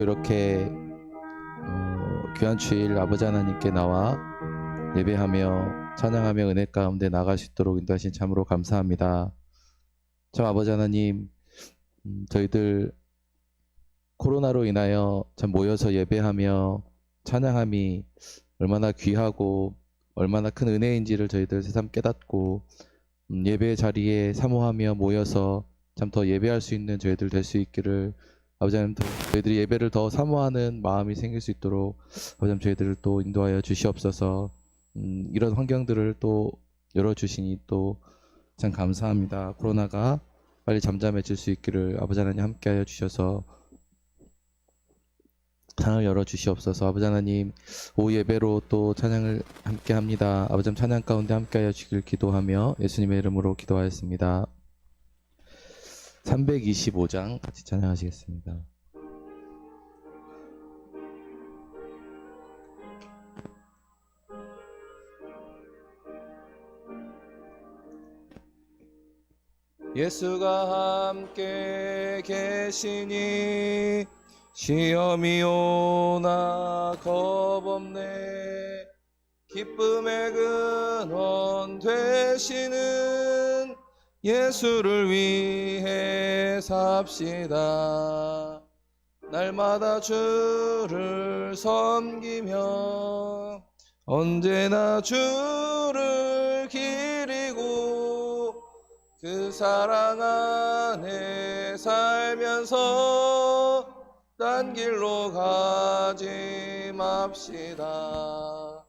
이렇게 귀한 주일 아버지 하나님께 나와 예배하며 찬양하며 은혜 가운데 나갈 수 있도록 인도하신 참으로 감사합니다. 참 아버지 하나님, 저희들 코로나로 인하여 참 모여서 예배하며 찬양함이 얼마나 귀하고 얼마나 큰 은혜인지를 저희들 새삼 깨닫고 예배 자리에 사모하며 모여서 참 더 예배할 수 있는 저희들 될 수 있기를 아버지 하나님, 저희들이 예배를 더 사모하는 마음이 생길 수 있도록 아버지 하나님 저희들을 또 인도하여 주시옵소서. 이런 환경들을 또 열어주시니 또 참 감사합니다. 코로나가 빨리 잠잠해질 수 있기를 아버지 하나님 함께하여 주셔서 창을 열어주시옵소서. 아버지 하나님, 오후 예배로 또 찬양을 함께합니다. 아버지 하나님 찬양 가운데 함께하여 주길 기도하며 예수님의 이름으로 기도하였습니다. 325장 같이 찬양하시겠습니다. 예수가 함께 계시니 시험이 오나 겁없네. 기쁨의 근원 되시는 예수를 위해 삽시다. 날마다 주를 섬기며 언제나 주를 기리고 그 사랑 안에 살면서 딴 길로 가지 맙시다.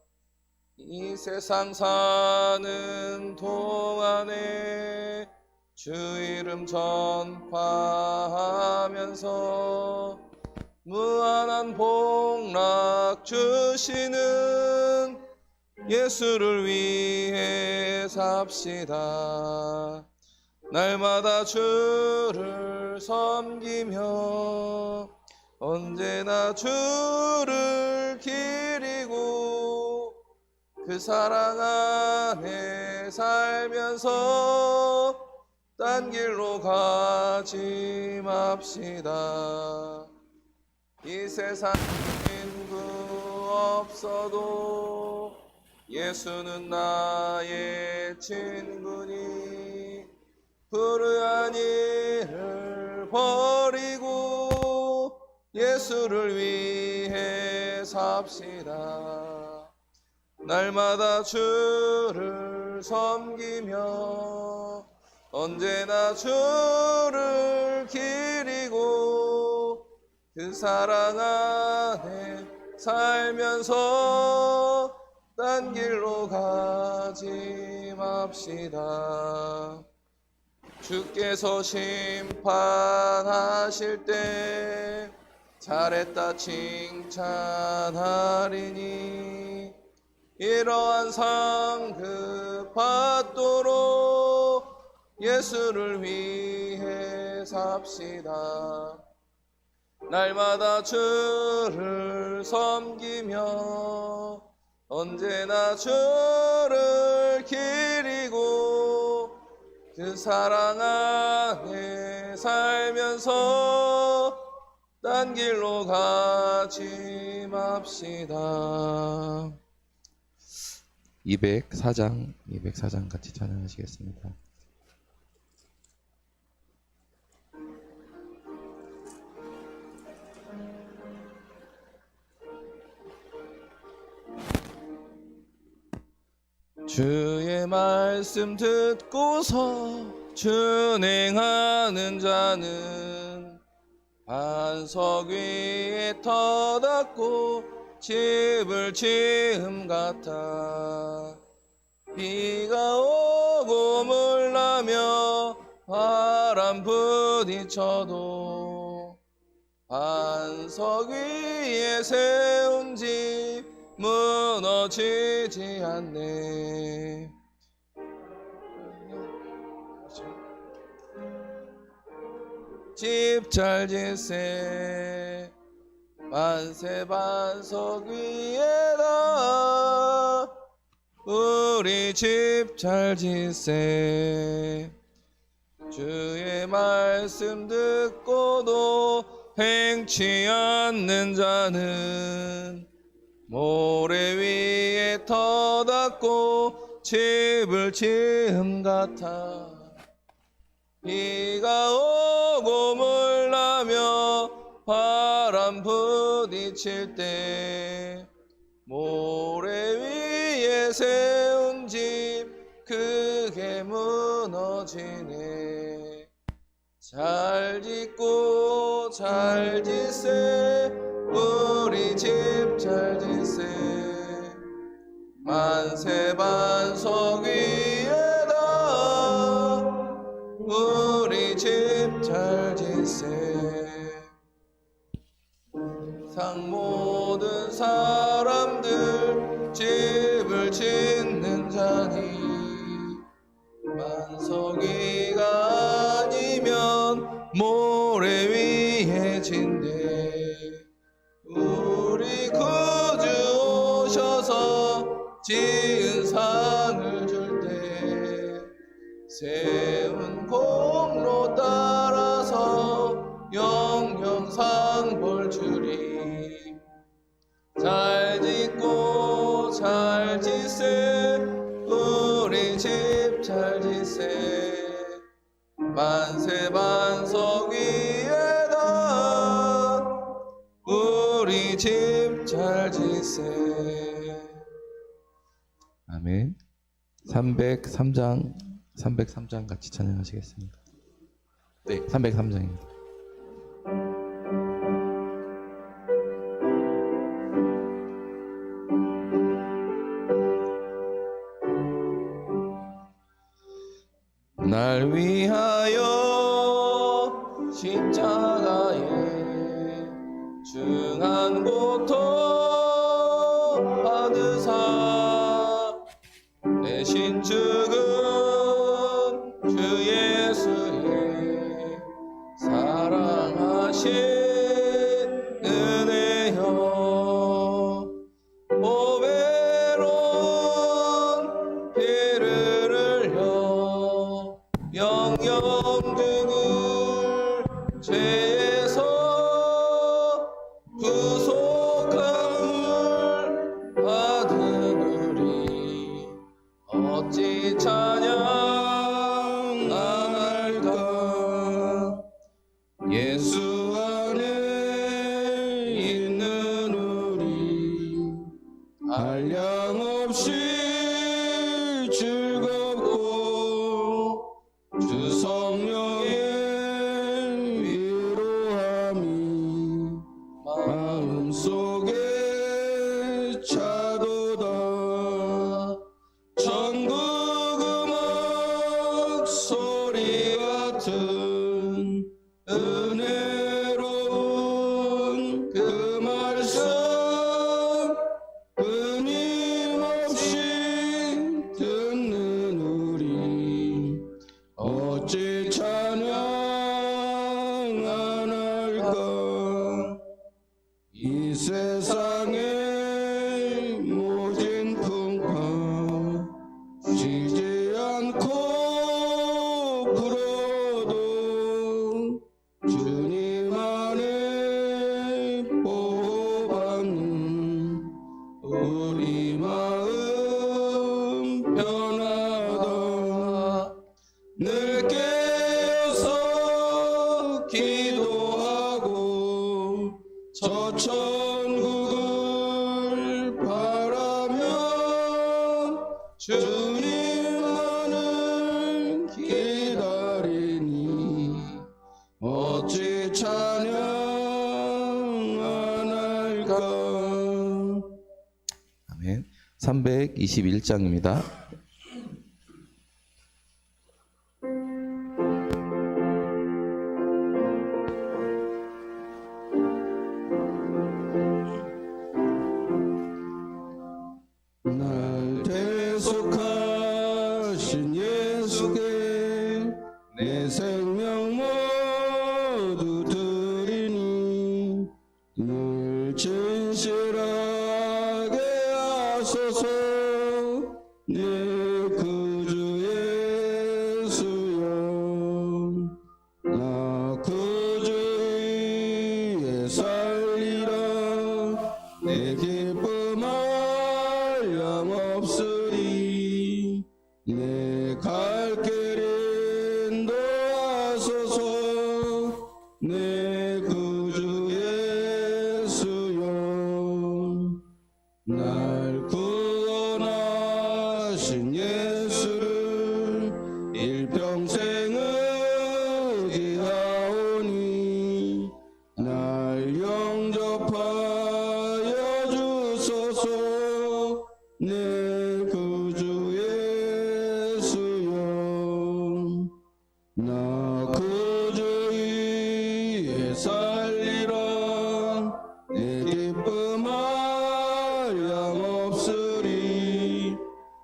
이 세상 사는 동안에 주 이름 전파하면서 무한한 복락 주시는 예수를 위해 삽시다. 날마다 주를 섬기며 언제나 주를 기리고 그 사랑 안에 살면서 딴 길로 가지 맙시다. 이 세상 친구 없어도 예수는 나의 친구니 불의한 일을 버리고 예수를 위해 삽시다. 날마다 주를 섬기며 언제나 주를 기리고 그 사랑 안에 살면서 딴 길로 가지 맙시다. 주께서 심판하실 때 잘했다 칭찬하리니 이러한 상급 받도록 예수를 위해 삽시다. 날마다 주를 섬기며 언제나 주를 기리고 그 사랑 안에 살면서 딴 길로 가지 맙시다. 204장 같이 찬양하시겠습니다. 주의 말씀 듣고서 준행하는 자는 반석 위에 터닫고 집을 지음 같아. 비가 오고 물나며 바람 부딪혀도 반석 위에 세운 집 무너지지 않네. 집 잘 짓세 만세 반석 위에다 우리 집 잘 짓세. 주의 말씀 듣고도 행치 않는 자는 모래 위에 터닫고 집을 지은 같아. 비가 오고 물나며 바람 부딪힐 때 모래 위에 세운 집 그게 무너지네. 잘 짓고 잘 짓세 우리 집 잘 짓세 만세반석 위에다 우리 집 잘 짓세. 상 모든 사람들 집을 짓는 자니 반석이가 아니면 모래 위에 진대. 우리 구주 오셔서 지은 상을 줄 때 세운 공로 따라서 영영상 볼 줄이. 잘 짓고 잘 짓세 우리 집 잘 짓세 만세반석 위에다 우리 집 잘 짓세. 아멘. 303장 같이 찬양하시겠습니다. 네, 303장입니다. 날 위하여 십자가에 중한 고통 받으사 대신 죽은 주 예수의 사랑하신 은혜여 보배로운 피를 흘려 영영등을 죄에서 구속함을 받은 우리 어찌 찬양 안 할까. 예수 안에 있는 우리 한량없이 즐겁고 주 성령의 위로함이 마음속에 차도다. 천국 음악 소리 같은 은혜로운 그 말씀 끊임없이 듣는 우리 어찌 찬양 안 할까. 이 세상의 모진 풍파 쉬지 않고 불어도 주님 안에 보호받는 우리 마음 변하다. 늘 깨어서 기도하고 저 천국을 바라며 주님만을 기다리니 어찌 찬양 안 할까. 아멘. 321장입니다. 날 대속하신 예수께 내 생명 모두 드리니 늘 진실하게 하소서. 내 구주 예수여 나 구주 예수여 날 구원하신 예수를 일평생 의지하오니 날 영접하여 주소서 내 구주 예수여 나 구주 위에 살리라 내 기쁨 한량없으리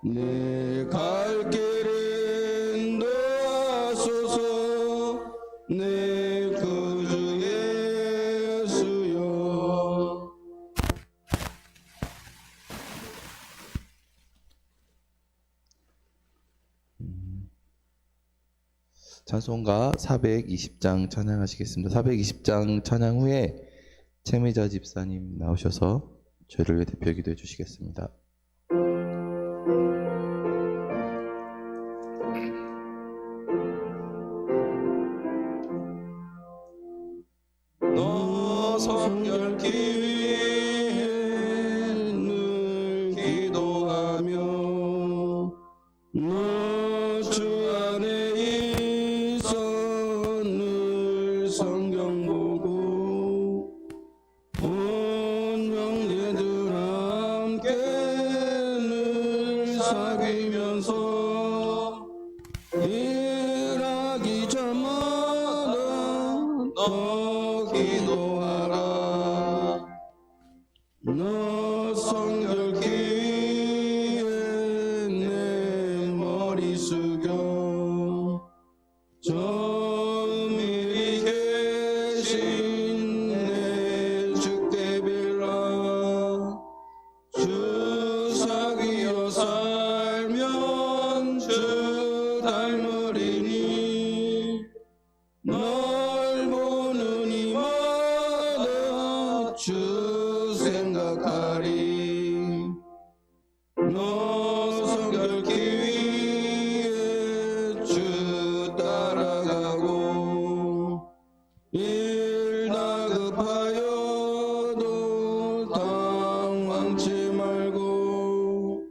내 갈 길 인도하소서 내 구주 예수여. 찬송가 420장 찬양하시겠습니다. 420장 찬양 후에 최미자 집사님 나오셔서 저희를 위해 대표 기도해 주시겠습니다. 너 성결케 위해 늘 기도하며 너 주 안에 있어 늘 성경 보고 온 형제들 함께 늘 사귀면서 일하기 전마다 너 기도하라. 너 성결케 위해 내 머리 숙여 저 미리 계신 내 주께 빌라. 주 사귀어 살면 주 닮으리니 널 보는 이마다 주 생각하리. 너 성결케 위해 주 따라가고 일 다급하여도 당황치 말고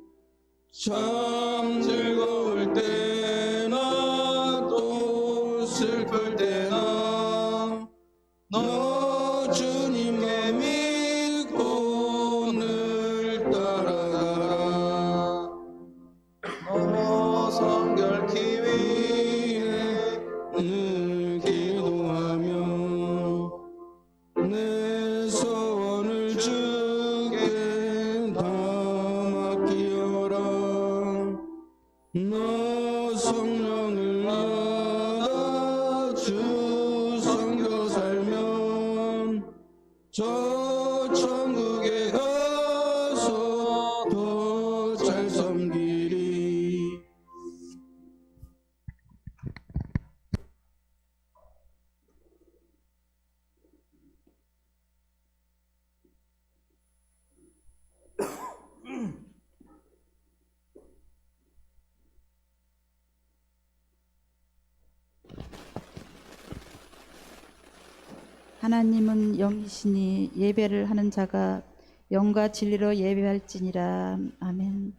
참 즐거울 때나 또 슬플 때나 너 주님께 믿고 늘 따라가라. 너 성결케 위해 늘 기도하며 내 소원을 주께 다 맡기어라. 너 성령을 받아 주 섬겨 살면 저 천국에 가서 더 잘 섬기리. 하나님은 영이시니 예배를 하는 자가 영과 진리로 예배할지니라. 아멘.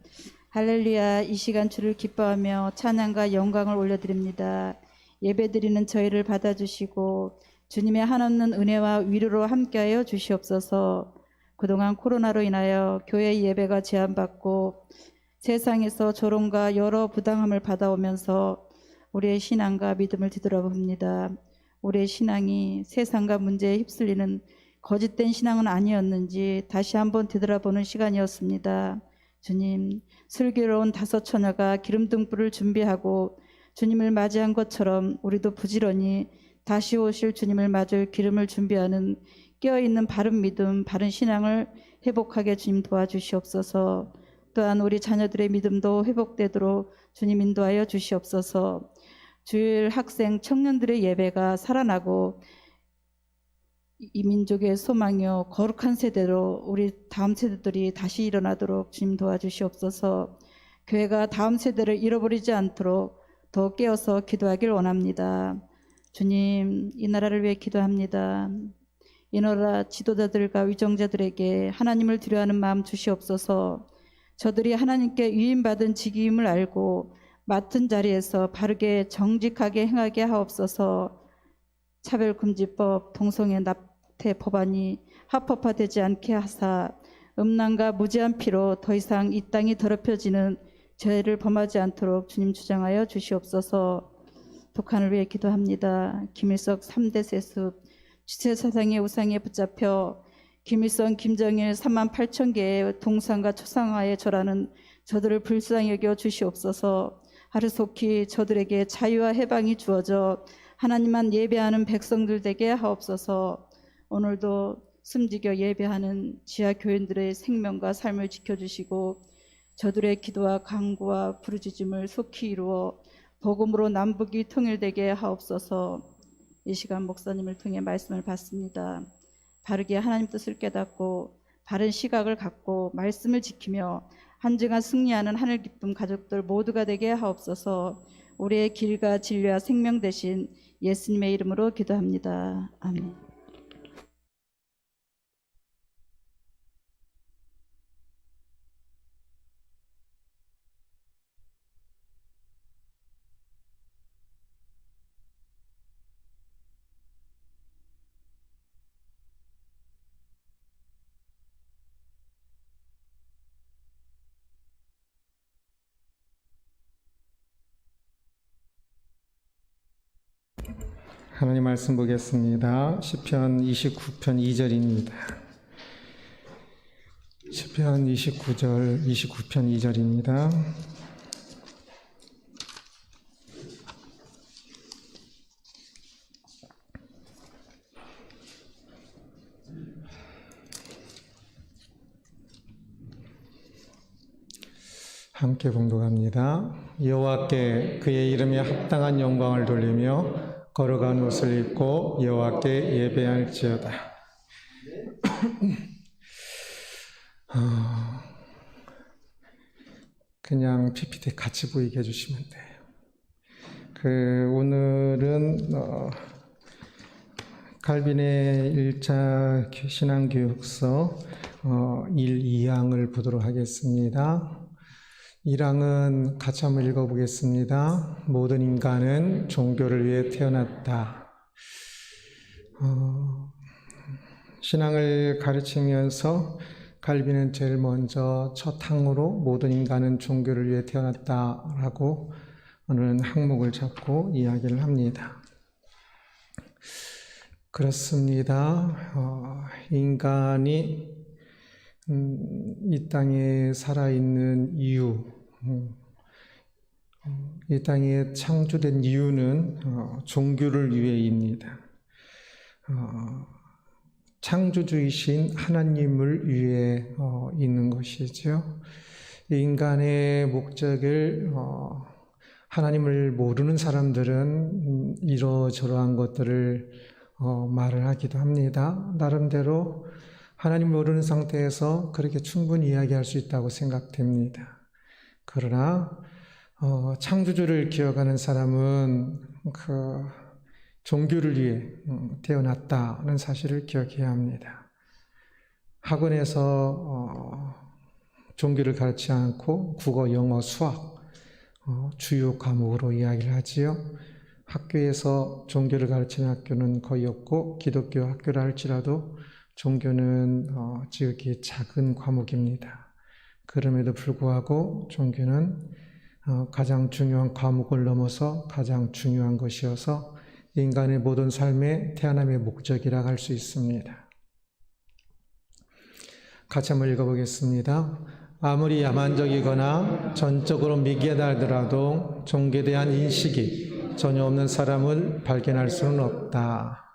할렐루야. 이 시간 주를 기뻐하며 찬양과 영광을 올려드립니다. 예배드리는 저희를 받아주시고 주님의 한없는 은혜와 위로로 함께하여 주시옵소서. 그동안 코로나로 인하여 교회 예배가 제한받고 세상에서 조롱과 여러 부당함을 받아오면서 우리의 신앙과 믿음을 뒤돌아봅니다. 우리의 신앙이 세상과 문제에 휩쓸리는 거짓된 신앙은 아니었는지 다시 한번 되돌아보는 시간이었습니다. 주님, 슬기로운 5 처녀가 기름등불을 준비하고 주님을 맞이한 것처럼 우리도 부지런히 다시 오실 주님을 맞을 기름을 준비하는 깨어있는 바른 믿음, 바른 신앙을 회복하게 주님 도와주시옵소서. 또한 우리 자녀들의 믿음도 회복되도록 주님 인도하여 주시옵소서. 주일 학생 청년들의 예배가 살아나고 이 민족의 소망이요 거룩한 세대로 우리 다음 세대들이 다시 일어나도록 주님 도와주시옵소서. 교회가 다음 세대를 잃어버리지 않도록 더 깨어서 기도하길 원합니다. 주님, 이 나라를 위해 기도합니다. 이노라 지도자들과 위정자들에게 하나님을 두려워하는 마음 주시옵소서. 저들이 하나님께 위임받은 직임을 알고 맡은 자리에서 바르게 정직하게 행하게 하옵소서. 차별금지법, 동성애 납태 법안이 합법화되지 않게 하사 음란과 무지한 피로 더 이상 이 땅이 더럽혀지는 죄를 범하지 않도록 주님 주장하여 주시옵소서. 북한을 위해 기도합니다. 김일성 3대 세습, 주체사상의 우상에 붙잡혀 김일성, 김정일 3만 8천 개의 동상과 초상화에 절하는 저들을 불쌍히 여겨 주시옵소서. 하루속히 저들에게 자유와 해방이 주어져 하나님만 예배하는 백성들 되게 하옵소서. 오늘도 숨지겨 예배하는 지하 교인들의 생명과 삶을 지켜주시고 저들의 기도와 간구와 부르짖음을 속히 이루어 복음으로 남북이 통일되게 하옵소서. 이 시간 목사님을 통해 말씀을 받습니다. 바르게 하나님 뜻을 깨닫고 바른 시각을 갖고 말씀을 지키며 한증한 승리하는 하늘 기쁨 가족들 모두가 되게 하옵소서. 우리의 길과 진리와 생명 되신 예수님의 이름으로 기도합니다. 아멘. 하나님 말씀 보겠습니다. 시편 29편 2절입니다. 시편 29편 2절입니다. 함께 봉독합니다. 여호와께 그의 이름에 합당한 영광을 돌리며 거룩한 옷을 입고 여호와께 예배할지어다. 그냥 PPT 같이 보이게 해주시면 돼요. 오늘은 칼빈의 1차 신앙교육서 1, 2항을 보도록 하겠습니다. 1항은 같이 한번 읽어보겠습니다. 모든 인간은 종교를 위해 태어났다. 신앙을 가르치면서 칼빈은 제일 먼저 첫 항으로 모든 인간은 종교를 위해 태어났다라고 오늘은 항목을 잡고 이야기를 합니다. 그렇습니다. 인간이 이 땅에 살아있는 이유, 이 땅에 창조된 이유는 종교를 위해입니다. 창조주이신 하나님을 위해 있는 것이죠. 인간의 목적을 하나님을 모르는 사람들은 이러저러한 것들을 말을 하기도 합니다. 나름대로 하나님 모르는 상태에서 그렇게 충분히 이야기할 수 있다고 생각됩니다. 그러나 창조주를 기억하는 사람은 그 종교를 위해 태어났다는 사실을 기억해야 합니다. 학원에서 종교를 가르치지 않고 국어, 영어, 수학 주요 과목으로 이야기를 하지요. 학교에서 종교를 가르치는 학교는 거의 없고 기독교 학교라 할지라도 종교는 지극히 작은 과목입니다. 그럼에도 불구하고 종교는 가장 중요한 과목을 넘어서 가장 중요한 것이어서 인간의 모든 삶의 태어남의 목적이라 할 수 있습니다. 같이 한번 읽어보겠습니다. 아무리 야만적이거나 전적으로 미개하다 하더라도 종교에 대한 인식이 전혀 없는 사람을 발견할 수는 없다.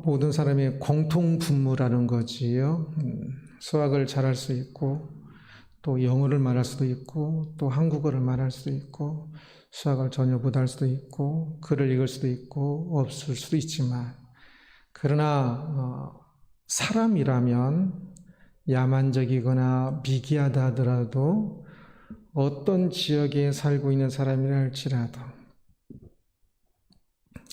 모든 사람의 공통 분모라는 거지요. 수학을 잘할 수 있고 또 영어를 말할 수도 있고 또 한국어를 말할 수도 있고 수학을 전혀 못할 수도 있고 글을 읽을 수도 있고 없을 수도 있지만 그러나 사람이라면 야만적이거나 미개하다 하더라도 어떤 지역에 살고 있는 사람이라 할지라도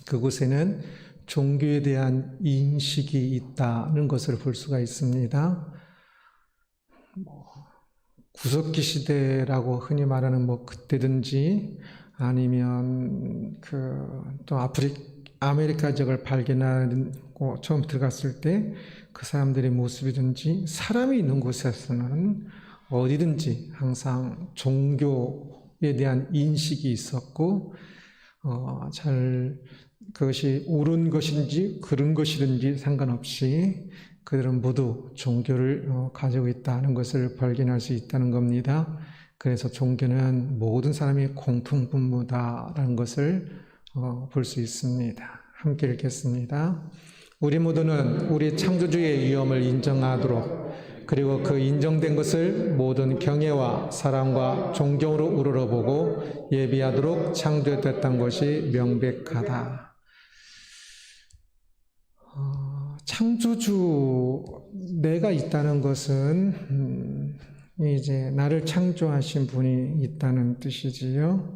그곳에는 종교에 대한 인식이 있다는 것을 볼 수가 있습니다. 구석기 시대라고 흔히 말하는 그때든지 아니면 또 아메리카 지역을 발견하고 처음 들어갔을 때 그 사람들의 모습이든지 사람이 있는 곳에서는 어디든지 항상 종교에 대한 인식이 있었고 그것이 옳은 것인지 그른 것이든지 상관없이 그들은 모두 종교를 가지고 있다는 것을 발견할 수 있다는 겁니다. 그래서 종교는 모든 사람이 공통분모다라는 것을 볼 수 있습니다. 함께 읽겠습니다. 우리 모두는 우리 창조주의 위엄을 인정하도록 그리고 그 인정된 것을 모든 경애와 사랑과 존경으로 우러러보고 예비하도록 창조됐다는 것이 명백하다. 창조주 내가 있다는 것은 이제 나를 창조하신 분이 있다는 뜻이지요.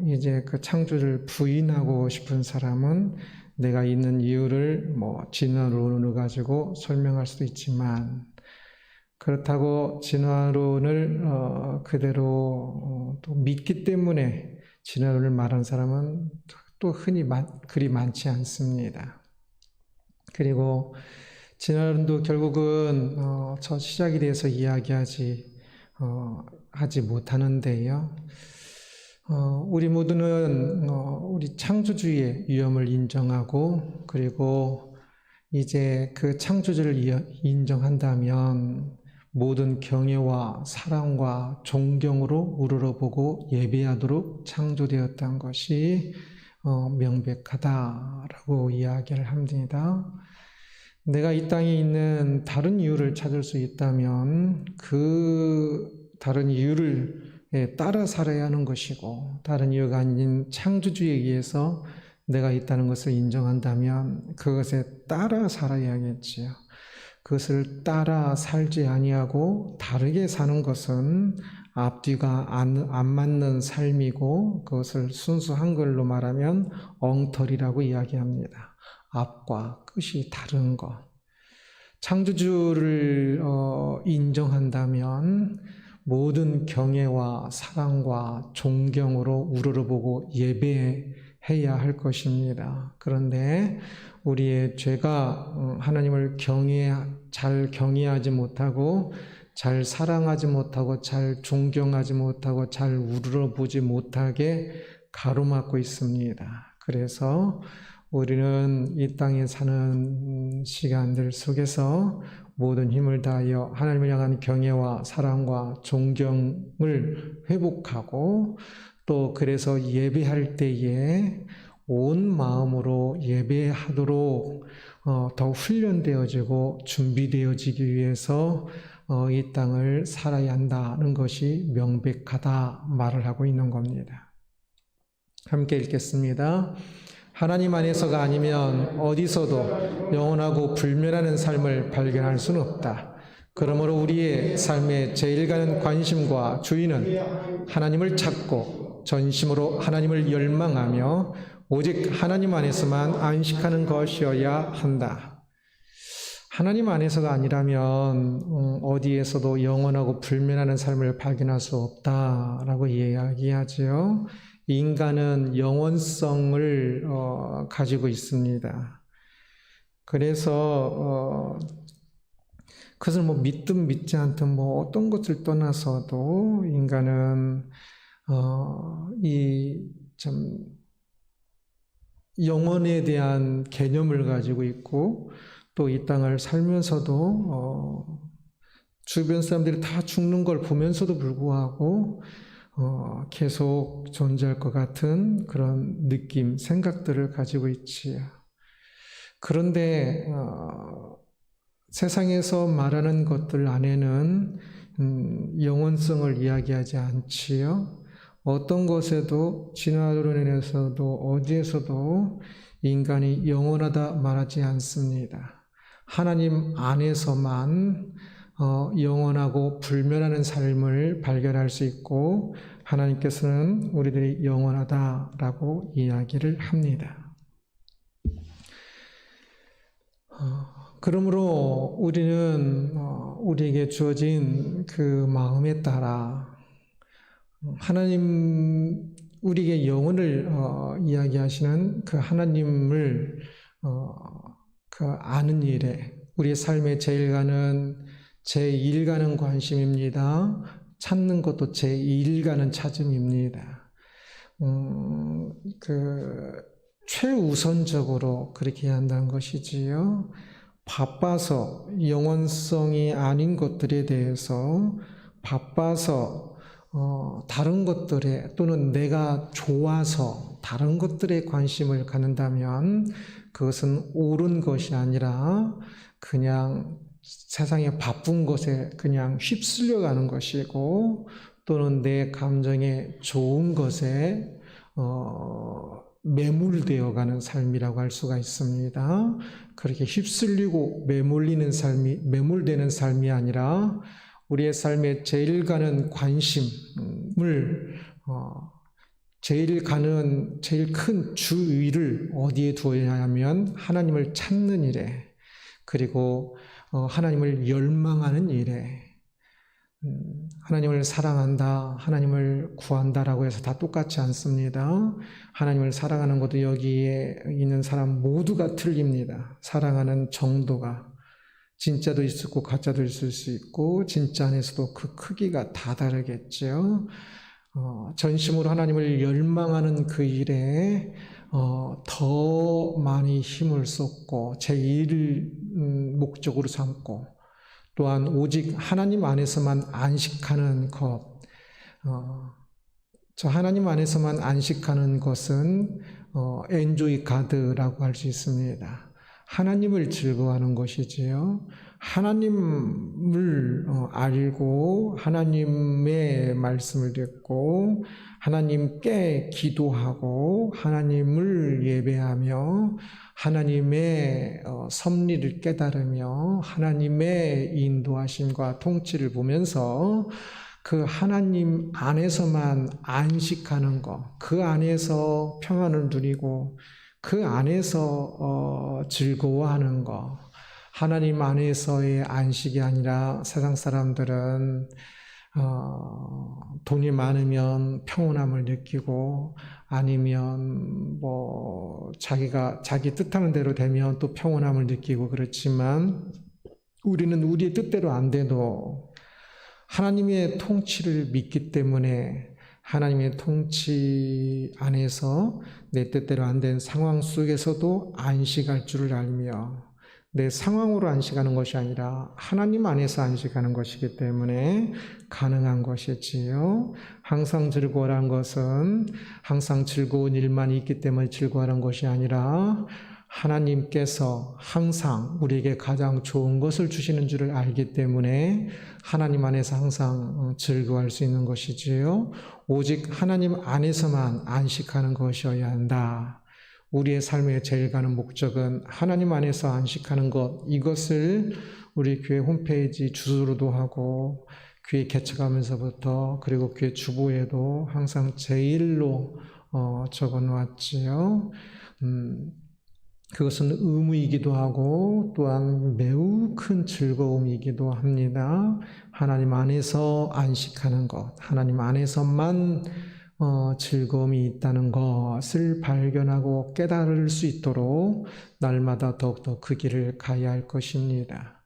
이제 그 창조를 부인하고 싶은 사람은 내가 있는 이유를 진화론을 가지고 설명할 수도 있지만 그렇다고 진화론을 그대로 또 믿기 때문에 진화론을 말하는 사람은 또 흔히 그리 많지 않습니다. 그리고 진화론도 결국은 저 시작에 대해서 이야기하지 못하는데요. 우리 모두는 우리 창조주의 위엄을 인정하고 그리고 이제 그 창조주를 인정한다면 모든 경애와 사랑과 존경으로 우러러보고 예배하도록 창조되었다는 것이 명백하다라고 이야기를 합니다. 내가 이 땅에 있는 다른 이유를 찾을 수 있다면 그 다른 이유를 따라 살아야 하는 것이고 다른 이유가 아닌 창조주에 의해서 내가 있다는 것을 인정한다면 그것에 따라 살아야겠지요. 그것을 따라 살지 아니하고 다르게 사는 것은 앞뒤가 안 맞는 삶이고 그것을 순수 한글로 말하면 엉터리라고 이야기합니다. 앞과 끝이 다른 것. 창조주를 인정한다면 모든 경애와 사랑과 존경으로 우러러보고 예배해야 할 것입니다. 그런데 우리의 죄가 하나님을 잘 경외하지 못하고 잘 사랑하지 못하고 잘 존경하지 못하고 잘 우러러보지 못하게 가로막고 있습니다. 그래서 우리는 이 땅에 사는 시간들 속에서 모든 힘을 다하여 하나님을 향한 경애와 사랑과 존경을 회복하고 또 그래서 예배할 때에 온 마음으로 예배하도록 더 훈련되어지고 준비되어지기 위해서 이 땅을 살아야 한다는 것이 명백하다 말을 하고 있는 겁니다. 함께 읽겠습니다. 하나님 안에서가 아니면 어디서도 영원하고 불멸하는 삶을 발견할 수는 없다. 그러므로 우리의 삶의 제일 가는 관심과 주의는 하나님을 찾고 전심으로 하나님을 열망하며 오직 하나님 안에서만 안식하는 것이어야 한다. 하나님 안에서가 아니라면 어디에서도 영원하고 불멸하는 삶을 발견할 수 없다라고 이야기하지요. 인간은 영원성을 가지고 있습니다. 그래서 그것을 믿든 믿지 않든 어떤 것을 떠나서도 인간은 영혼에 대한 개념을 가지고 있고 또 이 땅을 살면서도 주변 사람들이 다 죽는 걸 보면서도 불구하고 계속 존재할 것 같은 그런 느낌, 생각들을 가지고 있지요. 그런데 세상에서 말하는 것들 안에는 영원성을 이야기하지 않지요. 어떤 것에도 진화론에서도 어디에서도 인간이 영원하다 말하지 않습니다. 하나님 안에서만 영원하고 불멸하는 삶을 발견할 수 있고 하나님께서는 우리들이 영원하다라고 이야기를 합니다. 그러므로 우리는 우리에게 주어진 그 마음에 따라 하나님, 우리에게 영혼을 이야기하시는 그 하나님을 그 아는 일에 우리의 삶의 제1 가는 관심입니다. 찾는 것도 제2 가는 찾음입니다. 최우선적으로 그렇게 해야 한다는 것이지요. 바빠서 영원성이 아닌 것들에 대해서 바빠서 다른 것들에 또는 내가 좋아서 다른 것들에 관심을 갖는다면 그것은 옳은 것이 아니라 그냥 세상에 바쁜 것에 그냥 휩쓸려 가는 것이고 또는 내 감정에 좋은 것에 매몰되어 가는 삶이라고 할 수가 있습니다. 그렇게 휩쓸리고 매몰되는 삶이 아니라 우리의 삶의 제일 가는 관심을 제일 큰 주의를 어디에 두어야 하면 하나님을 찾는 일에, 그리고 하나님을 열망하는 일에, 하나님을 사랑한다, 하나님을 구한다라고 해서 다 똑같지 않습니다. 하나님을 사랑하는 것도 여기에 있는 사람 모두가 틀립니다. 사랑하는 정도가 진짜도 있고 가짜도 있을 수 있고 진짜 안에서도 그 크기가 다 다르겠죠. 전심으로 하나님을 열망하는 그 일에 더 많이 힘을 쏟고 제1 목적으로 삼고 또한 오직 하나님 안에서만 안식하는 것, 저 하나님 안에서만 안식하는 것은 엔조이 가드라고 할 수 있습니다. 하나님을 즐거워하는 것이지요. 하나님을 알고 하나님의 말씀을 듣고 하나님께 기도하고 하나님을 예배하며 하나님의 섭리를 깨달으며 하나님의 인도하심과 통치를 보면서 그 하나님 안에서만 안식하는 것, 그 안에서 평안을 누리고 그 안에서 즐거워하는 것, 하나님 안에서의 안식이 아니라 세상 사람들은 돈이 많으면 평온함을 느끼고 아니면 자기 뜻하는 대로 되면 또 평온함을 느끼고 그렇지만 우리는 우리의 뜻대로 안 돼도 하나님의 통치를 믿기 때문에 하나님의 통치 안에서 내 뜻대로 안 된 상황 속에서도 안식할 줄을 알며 내 상황으로 안식하는 것이 아니라 하나님 안에서 안식하는 것이기 때문에 가능한 것이지요. 항상 즐거워라는 것은 항상 즐거운 일만 있기 때문에 즐거워하는 것이 아니라 하나님께서 항상 우리에게 가장 좋은 것을 주시는 줄을 알기 때문에 하나님 안에서 항상 즐거워할 수 있는 것이지요. 오직 하나님 안에서만 안식하는 것이어야 한다. 우리의 삶의 제일 가는 목적은 하나님 안에서 안식하는 것, 이것을 우리 교회 홈페이지 주소로도 하고 교회 개척하면서부터 그리고 교회 주보에도 항상 제일로 적어놓았지요. 그것은 의무이기도 하고 또한 매우 큰 즐거움이기도 합니다. 하나님 안에서 안식하는 것, 하나님 안에서만 즐거움이 있다는 것을 발견하고 깨달을 수 있도록 날마다 더욱더 그 길을 가야 할 것입니다.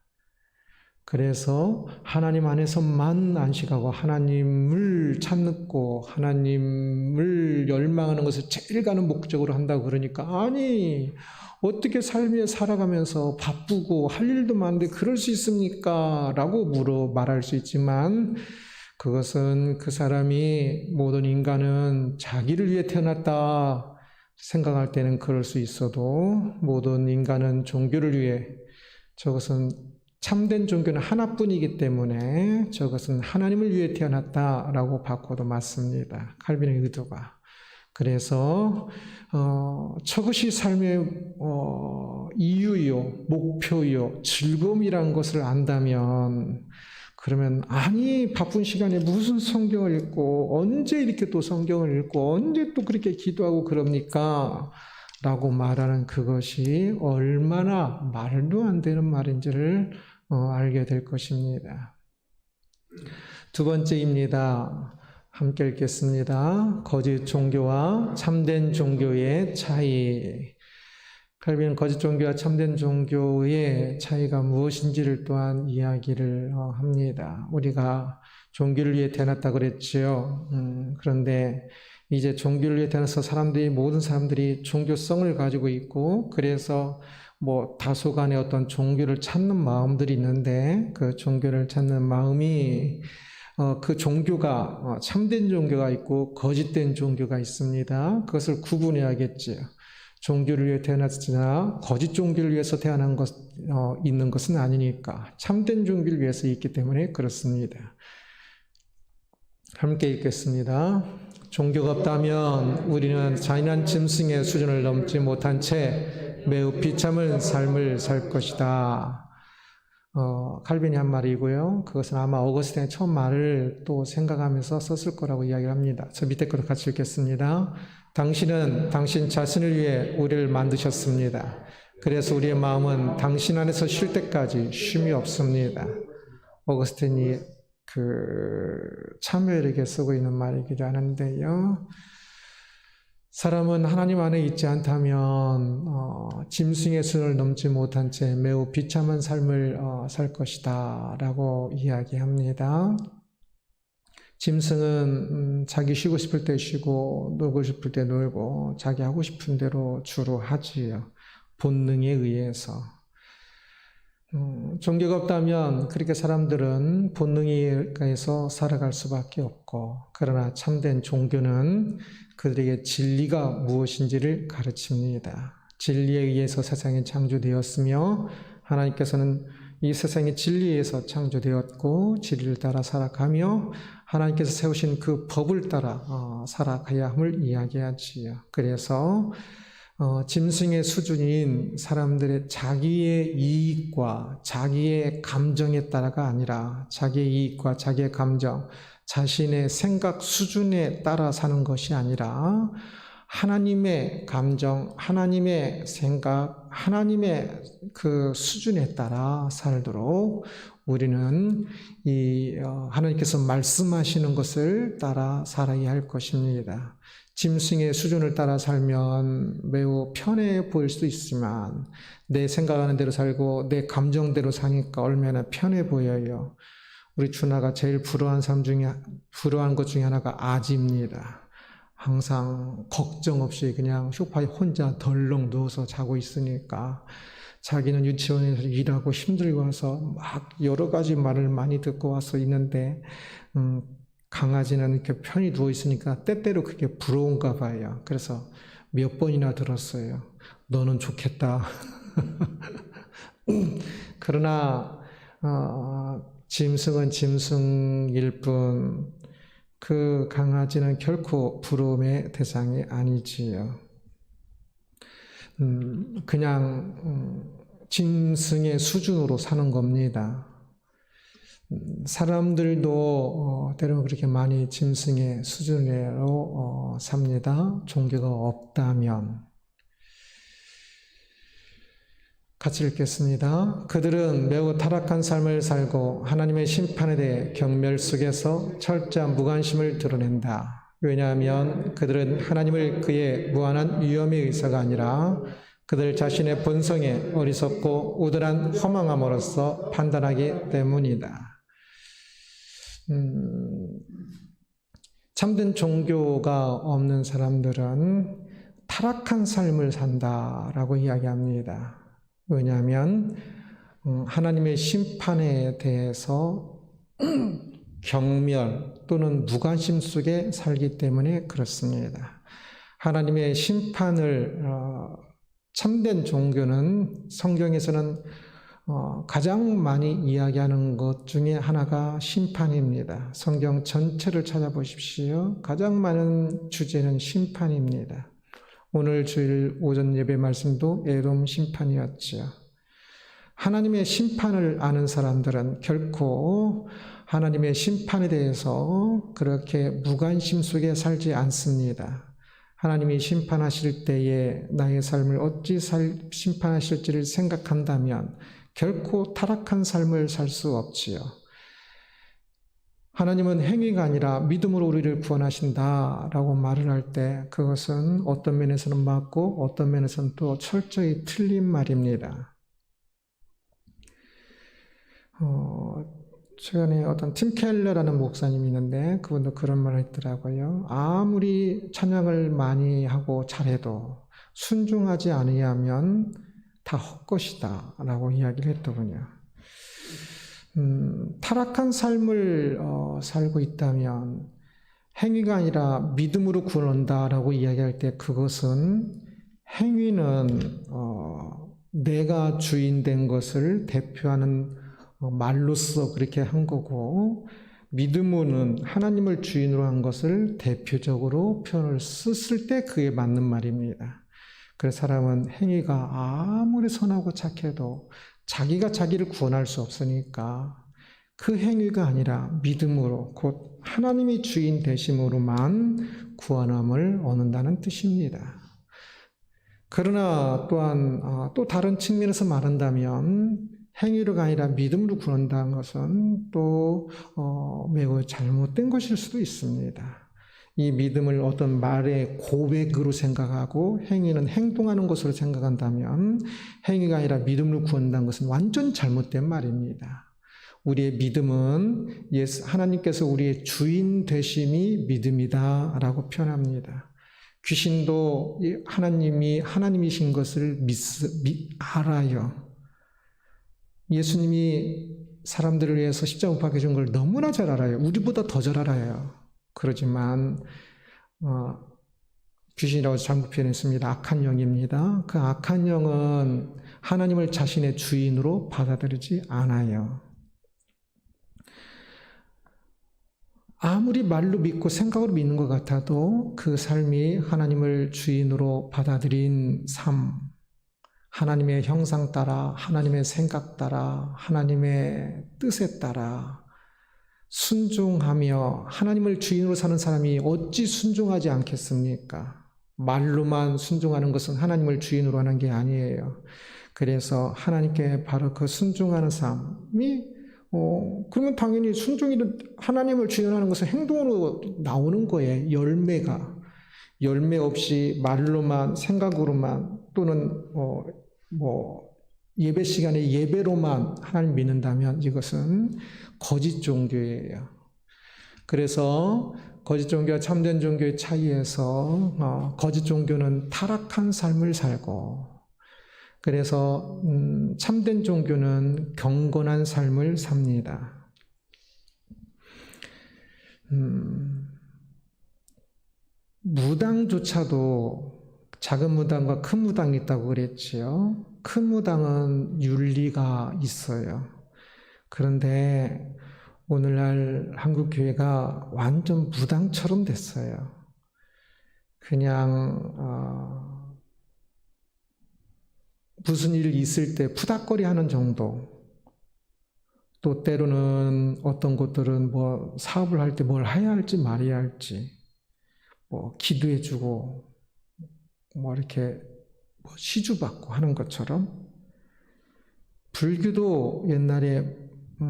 그래서 하나님 안에서만 안식하고 하나님을 찾고 하나님을 열망하는 것을 제일 가는 목적으로 한다고 그러니까 아니 어떻게 삶에 살아가면서 바쁘고 할 일도 많은데 그럴 수 있습니까? 라고 말할 수 있지만 그것은 그 사람이 모든 인간은 자기를 위해 태어났다 생각할 때는 그럴 수 있어도 모든 인간은 종교를 위해 저것은 참된 종교는 하나뿐이기 때문에 저것은 하나님을 위해 태어났다라고 바꿔도 맞습니다. 칼빈의 의도가. 그래서 저것이 삶의 이유요, 목표요, 즐거움이라는 것을 안다면 그러면 아니 바쁜 시간에 무슨 성경을 읽고 언제 이렇게 또 성경을 읽고 언제 또 그렇게 기도하고 그럽니까? 라고 말하는 그것이 얼마나 말도 안 되는 말인지를 알게 될 것입니다. 두 번째입니다. 함께 읽겠습니다. 거짓 종교와 참된 종교의 차이. 칼빈은 거짓 종교와 참된 종교의 차이가 무엇인지를 또한 이야기를 합니다. 우리가 종교를 위해 태어났다 그랬지요. 그런데 이제 종교를 위해 태어나서 모든 사람들이 종교성을 가지고 있고, 그래서 다소간의 어떤 종교를 찾는 마음들이 있는데, 그 종교를 찾는 마음이 그 종교가 참된 종교가 있고 거짓된 종교가 있습니다. 그것을 구분해야겠지요. 종교를 위해 태어났으나 거짓 종교를 위해서 있는 것은 아니니까 참된 종교를 위해서 있기 때문에 그렇습니다. 함께 읽겠습니다. 종교가 없다면 우리는 잔인한 짐승의 수준을 넘지 못한 채 매우 비참한 삶을 살 것이다. 칼빈이 한 말이고요. 그것은 아마 어거스틴의 처음 말을 또 생각하면서 썼을 거라고 이야기를 합니다. 저 밑에 거도 같이 읽겠습니다. 당신은 당신 자신을 위해 우리를 만드셨습니다. 그래서 우리의 마음은 당신 안에서 쉴 때까지 쉼이 없습니다. 어거스틴이 참여에게 쓰고 있는 말이기도 하는데요. 사람은 하나님 안에 있지 않다면 짐승의 수준을 넘지 못한 채 매우 비참한 삶을 살 것이다 라고 이야기합니다. 짐승은 자기 쉬고 싶을 때 쉬고 놀고 싶을 때 놀고 자기 하고 싶은 대로 주로 하지요. 본능에 의해서. 종교가 없다면 그렇게 사람들은 본능에 의해서 살아갈 수밖에 없고, 그러나 참된 종교는 그들에게 진리가 무엇인지를 가르칩니다. 진리에 의해서 세상이 창조되었으며 하나님께서는 이 세상이 진리에 의해서 창조되었고 진리를 따라 살아가며 하나님께서 세우신 그 법을 따라 살아가야 함을 이야기하지요. 그래서 짐승의 수준인 사람들의 자기의 이익과 자기의 감정에 따라가 아니라 자기의 이익과 자기의 감정, 자신의 생각 수준에 따라 사는 것이 아니라 하나님의 감정, 하나님의 생각, 하나님의 그 수준에 따라 살도록 우리는 하나님께서 말씀하시는 것을 따라 살아야 할 것입니다. 짐승의 수준을 따라 살면 매우 편해 보일 수도 있지만 내 생각하는 대로 살고 내 감정대로 사니까 얼마나 편해 보여요. 우리 준하가 제일 부러워한 것 중에 하나가 아지입니다. 항상 걱정 없이 그냥 소파에 혼자 덜렁 누워서 자고 있으니까 자기는 유치원에서 일하고 힘들고 와서 막 여러 가지 말을 많이 듣고 와서 있는데 강아지는 이렇게 편히 누워 있으니까 때때로 그게 부러운가 봐요. 그래서 몇 번이나 들었어요. 너는 좋겠다. 그러나 짐승은 짐승일 뿐 그 강아지는 결코 부러움의 대상이 아니지요. 그냥 짐승의 수준으로 사는 겁니다. 사람들도 때로는 그렇게 많이 짐승의 수준으로 삽니다. 종교가 없다면. 같이 읽겠습니다. 그들은 매우 타락한 삶을 살고 하나님의 심판에 대해 경멸 속에서 철저한 무관심을 드러낸다. 왜냐하면 그들은 하나님을 그의 무한한 위엄의 의사가 아니라 그들 자신의 본성에 어리석고 우둔한 허망함으로써 판단하기 때문이다. 참된 종교가 없는 사람들은 타락한 삶을 산다라고 이야기합니다. 왜냐하면 하나님의 심판에 대해서 경멸 또는 무관심 속에 살기 때문에 그렇습니다. 하나님의 심판을 참된 종교는 성경에서는 가장 많이 이야기하는 것 중에 하나가 심판입니다. 성경 전체를 찾아보십시오. 가장 많은 주제는 심판입니다. 오늘 주일 오전 예배 말씀도 에돔 심판이었죠. 하나님의 심판을 아는 사람들은 결코 하나님의 심판에 대해서 그렇게 무관심 속에 살지 않습니다. 하나님이 심판하실 때에 나의 삶을 어찌 심판하실지를 생각한다면 결코 타락한 삶을 살 수 없지요. 하나님은 행위가 아니라 믿음으로 우리를 구원하신다라고 말을 할 때 그것은 어떤 면에서는 맞고 어떤 면에서는 또 철저히 틀린 말입니다. 최근에 어떤 팀 켈러라는 목사님이 있는데 그분도 그런 말을 했더라고요. 아무리 찬양을 많이 하고 잘해도 순종하지 않으면 다 헛것이다 라고 이야기를 했더군요. 타락한 삶을 살고 있다면 행위가 아니라 믿음으로 구원한다라고 이야기할 때 그것은 행위는 내가 주인 된 것을 대표하는 말로써 그렇게 한 거고 믿음은 하나님을 주인으로 한 것을 대표적으로 표현을 썼을 때 그에 맞는 말입니다. 그래서 사람은 행위가 아무리 선하고 착해도 자기가 자기를 구원할 수 없으니까 그 행위가 아니라 믿음으로 곧 하나님이 주인 되심으로만 구원함을 얻는다는 뜻입니다. 그러나 또한 또 다른 측면에서 말한다면 행위로가 아니라 믿음으로 구원한다는 것은 또 매우 잘못된 것일 수도 있습니다. 이 믿음을 어떤 말의 고백으로 생각하고 행위는 행동하는 것으로 생각한다면 행위가 아니라 믿음으로 구원한다는 것은 완전 잘못된 말입니다. 우리의 믿음은 하나님께서 우리의 주인 되심이 믿음이다 라고 표현합니다. 귀신도 하나님이 하나님이신 것을 알아요. 예수님이 사람들을 위해서 십자가 못 박혀 준 걸 너무나 잘 알아요. 우리보다 더 잘 알아요. 그러지만 귀신이라고 잘못 표현했습니다. 악한 영입니다. 그 악한 영은 하나님을 자신의 주인으로 받아들이지 않아요. 아무리 말로 믿고 생각으로 믿는 것 같아도 그 삶이 하나님을 주인으로 받아들인 삶, 하나님의 형상 따라, 하나님의 생각 따라, 하나님의 뜻에 따라 순종하며 하나님을 주인으로 사는 사람이 어찌 순종하지 않겠습니까? 말로만 순종하는 것은 하나님을 주인으로 하는 게 아니에요. 그래서 하나님께 바로 그 순종하는 삶이 그러면 당연히 순종이 하나님을 주인하는 것은 행동으로 나오는 거예요. 열매 없이 말로만 생각으로만 또는 예배 시간에 예배로만 하나님 믿는다면 이것은 거짓 종교예요. 그래서 거짓 종교와 참된 종교의 차이에서 거짓 종교는 타락한 삶을 살고 그래서 참된 종교는 경건한 삶을 삽니다. 무당조차도 작은 무당과 큰 무당이 있다고 그랬지요. 큰 무당은 윤리가 있어요. 그런데 오늘날 한국 교회가 완전 무당처럼 됐어요. 그냥 무슨 일 있을 때 푸닥거리 하는 정도. 또 때로는 어떤 것들은 사업을 할 때 뭘 해야 할지 말아야 할지 기도해주고 이렇게 시주받고 하는 것처럼 불교도 옛날에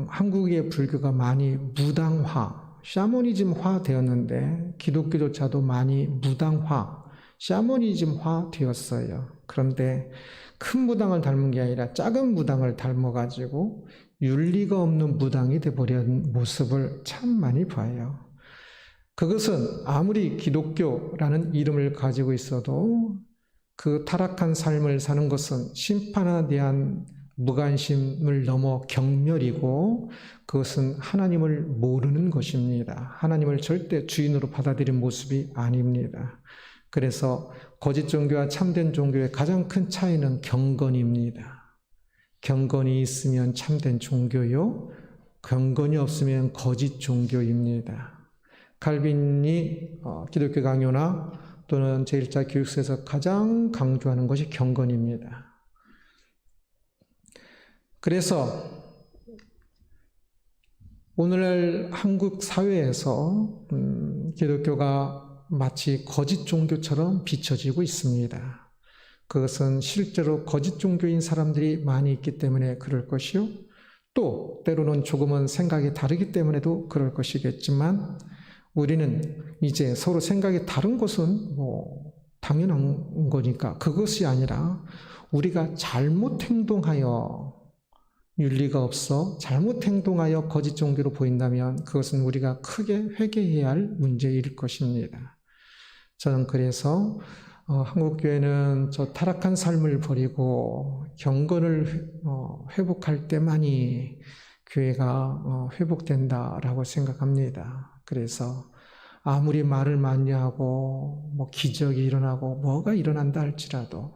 한국의 불교가 많이 무당화, 샤머니즘화 되었는데 기독교조차도 많이 무당화, 샤머니즘화 되었어요. 그런데 큰 무당을 닮은 게 아니라 작은 무당을 닮아가지고 윤리가 없는 무당이 되어버린 모습을 참 많이 봐요. 그것은 아무리 기독교라는 이름을 가지고 있어도 그 타락한 삶을 사는 것은 심판에 대한 무관심을 넘어 경멸이고 그것은 하나님을 모르는 것입니다. 하나님을 절대 주인으로 받아들인 모습이 아닙니다. 그래서 거짓 종교와 참된 종교의 가장 큰 차이는 경건입니다. 경건이 있으면 참된 종교요, 경건이 없으면 거짓 종교입니다. 칼빈이 기독교 강요나 또는 제1차 교육서에서 가장 강조하는 것이 경건입니다. 그래서 오늘날 한국 사회에서 기독교가 마치 거짓 종교처럼 비춰지고 있습니다. 그것은 실제로 거짓 종교인 사람들이 많이 있기 때문에 그럴 것이요. 또 때로는 조금은 생각이 다르기 때문에도 그럴 것이겠지만 우리는 이제 서로 생각이 다른 것은 당연한 거니까 그것이 아니라 우리가 잘못 행동하여 윤리가 없어 잘못 행동하여 거짓 종교로 보인다면 그것은 우리가 크게 회개해야 할 문제일 것입니다. 저는 그래서 한국교회는 저 타락한 삶을 버리고 경건을 회복할 때만이 교회가 회복된다라고 생각합니다. 그래서 아무리 말을 많이 하고 기적이 일어나고 뭐가 일어난다 할지라도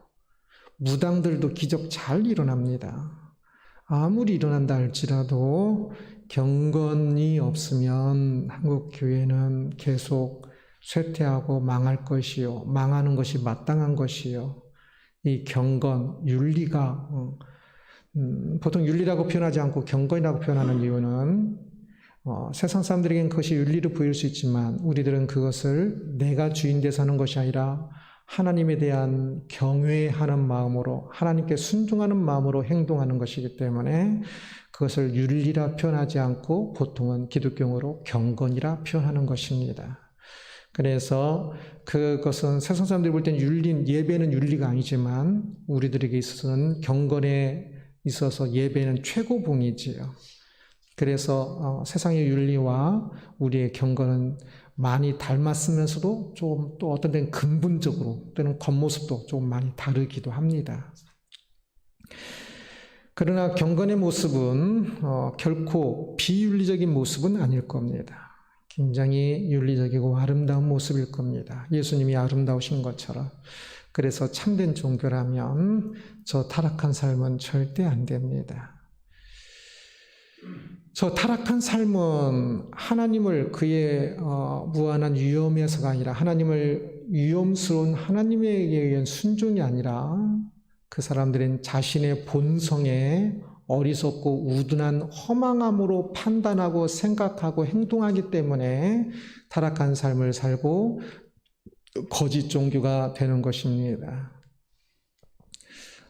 무당들도 기적 잘 일어납니다. 아무리 일어난다 할지라도 경건이 없으면 한국 교회는 계속 쇠퇴하고 망할 것이요. 망하는 것이 마땅한 것이요. 이 경건, 윤리가 보통 윤리라고 표현하지 않고 경건이라고 표현하는 이유는 세상 사람들에게는 그것이 윤리로 보일 수 있지만 우리들은 그것을 내가 주인 되어 사는 것이 아니라 하나님에 대한 경외하는 마음으로 하나님께 순종하는 마음으로 행동하는 것이기 때문에 그것을 윤리라 표현하지 않고 보통은 기독교용어로 경건이라 표현하는 것입니다. 그래서 그것은 세상 사람들이 볼 때는 예배는 윤리가 아니지만 우리들에게 있어서는 경건에 있어서 예배는 최고봉이지요. 그래서 세상의 윤리와 우리의 경건은 많이 닮았으면서도 좀 또 어떤 데는 근본적으로 또는 겉모습도 좀 많이 다르기도 합니다. 그러나 경건의 모습은 결코 비윤리적인 모습은 아닐 겁니다. 굉장히 윤리적이고 아름다운 모습일 겁니다. 예수님이 아름다우신 것처럼. 그래서 참된 종교라면 저 타락한 삶은 절대 안 됩니다. 저 타락한 삶은 하나님을 그의 무한한 위엄에서가 아니라 하나님을 위엄스러운 하나님에 의한 순종이 아니라 그 사람들은 자신의 본성에 어리석고 우둔한 허망함으로 판단하고 생각하고 행동하기 때문에 타락한 삶을 살고 거짓 종교가 되는 것입니다.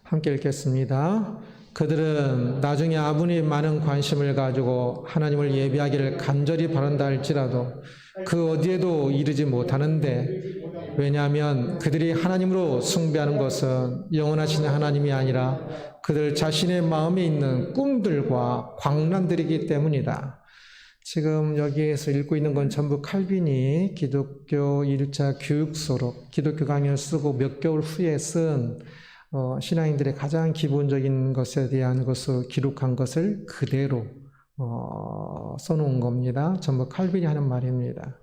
함께 읽겠습니다. 그들은 나중에 아무리 많은 관심을 가지고 하나님을 예배하기를 간절히 바란다 할지라도 그 어디에도 이르지 못하는데 왜냐하면 그들이 하나님으로 숭배하는 것은 영원하신 하나님이 아니라 그들 자신의 마음에 있는 꿈들과 광란들이기 때문이다. 지금 여기에서 읽고 있는 건 전부 칼빈이 기독교 1차 교육서로 기독교 강의를 쓰고 몇 개월 후에 쓴 신앙인들의 가장 기본적인 것에 대한 것을 기록한 것을 그대로 써놓은 겁니다. 전부 칼빈이 하는 말입니다.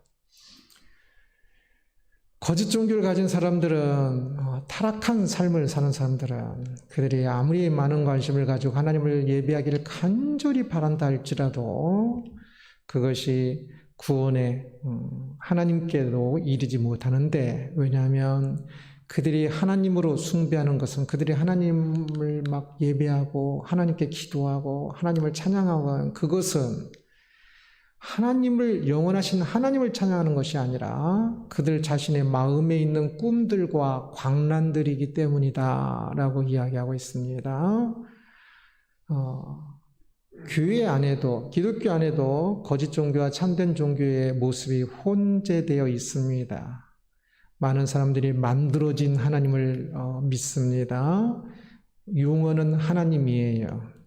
거짓 종교를 가진 사람들은 타락한 삶을 사는 사람들은 그들이 아무리 많은 관심을 가지고 하나님을 예배하기를 간절히 바란다 할지라도 그것이 구원에 하나님께도 이르지 못하는데 왜냐하면 그들이 하나님으로 숭배하는 것은 그들이 하나님을 막 예배하고 하나님께 기도하고 하나님을 찬양하고 하는 그것은 하나님을 영원하신 하나님을 찬양하는 것이 아니라 그들 자신의 마음에 있는 꿈들과 광란들이기 때문이다 라고 이야기하고 있습니다. 교회 안에도 기독교 안에도 거짓 종교와 참된 종교의 모습이 혼재되어 있습니다. 많은 사람들이 만들어진 하나님을 믿습니다. 용어는 하나님이에요.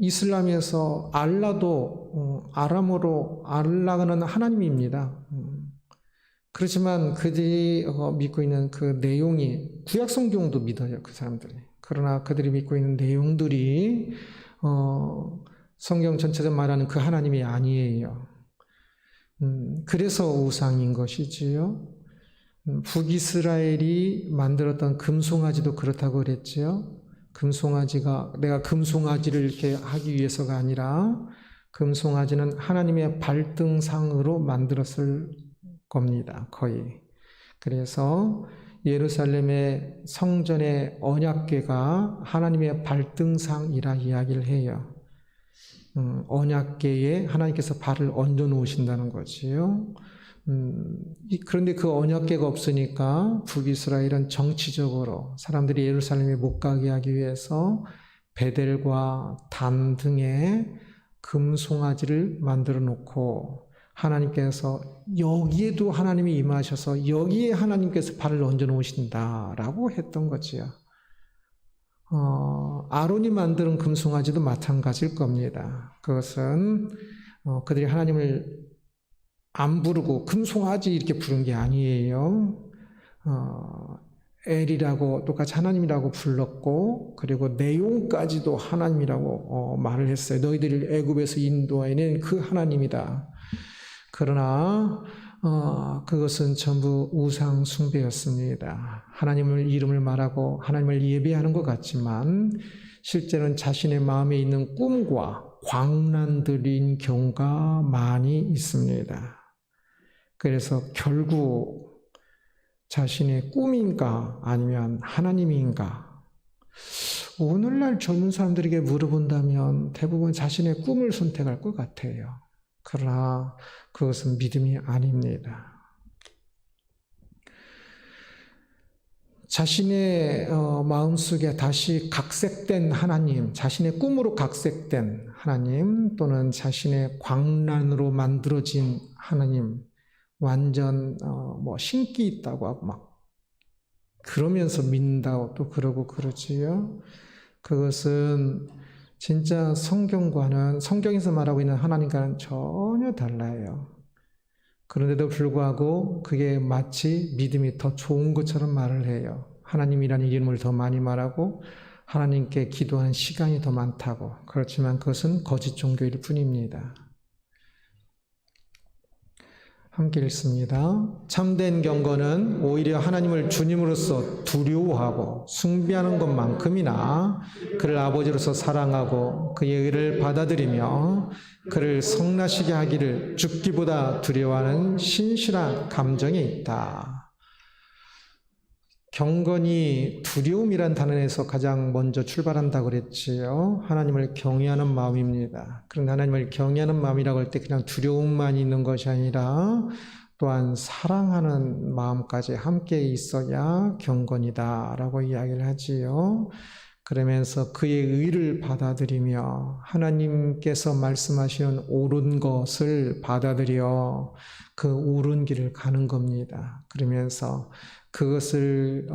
이슬람에서 알라도 아람어로 알라는 하나님입니다. 그렇지만 그들이 믿고 있는 그 내용이 구약 성경도 믿어요. 그 사람들이. 그러나 그들이 믿고 있는 내용들이 성경 전체에서 말하는 그 하나님이 아니에요. 그래서 우상인 것이지요. 북이스라엘이 만들었던 금송아지도 그렇다고 그랬지요. 금송아지가 내가 금송아지를 이렇게 하기 위해서가 아니라 금송아지는 하나님의 발등상으로 만들었을 겁니다. 거의. 그래서 예루살렘의 성전의 언약궤가 하나님의 발등상이라 이야기를 해요. 언약궤에 하나님께서 발을 얹어 놓으신다는 거지요. 그런데 그 언약궤가 없으니까 북이스라엘은 정치적으로 사람들이 예루살렘에 못 가게 하기 위해서 베델과 단 등의 금송아지를 만들어 놓고 하나님께서 여기에도 하나님이 임하셔서 여기에 하나님께서 발을 얹어 놓으신다라고 했던 거지요. 아론이 만드는 금송아지도 마찬가지일 겁니다. 그것은 그들이 하나님을 안 부르고 금송아지 이렇게 부른 게 아니에요. 엘이라고 똑같이 하나님이라고 불렀고 그리고 내용까지도 하나님이라고 말을 했어요. 너희들을 애굽에서 인도하여낸 그 하나님이다. 그러나 그것은 전부 우상 숭배였습니다. 하나님을 이름을 말하고 하나님을 예배하는 것 같지만 실제는 자신의 마음에 있는 꿈과 광란들인 경우가 많이 있습니다. 그래서 결국 자신의 꿈인가 아니면 하나님인가? 오늘날 젊은 사람들에게 물어본다면 대부분 자신의 꿈을 선택할 것 같아요. 그러나 그것은 믿음이 아닙니다. 자신의 마음속에 다시 각색된 하나님, 자신의 꿈으로 각색된 하나님 또는 자신의 광란으로 만들어진 하나님 완전 신기 있다고 하고 막 그러면서 믿는다고 또 그러고 그러지요. 그것은 진짜 성경에서 말하고 있는 하나님과는 전혀 달라요. 그런데도 불구하고 그게 마치 믿음이 더 좋은 것처럼 말을 해요. 하나님이라는 이름을 더 많이 말하고 하나님께 기도하는 시간이 더 많다고. 그렇지만 그것은 거짓 종교일 뿐입니다. 함께 읽습니다. 참된 경건은 오히려 하나님을 주님으로서 두려워하고 숭배하는 것만큼이나 그를 아버지로서 사랑하고 그의 의를 받아들이며 그를 성나시게 하기를 죽기보다 두려워하는 신실한 감정이 있다. 경건이 두려움이란 단어에서 가장 먼저 출발한다고 그랬지요. 하나님을 경외하는 마음입니다. 그런데 하나님을 경외하는 마음이라고 할 때 그냥 두려움만 있는 것이 아니라 또한 사랑하는 마음까지 함께 있어야 경건이다라고 이야기를 하지요. 그러면서 그의 의를 받아들이며 하나님께서 말씀하시는 옳은 것을 받아들여 그 옳은 길을 가는 겁니다. 그러면서 그것을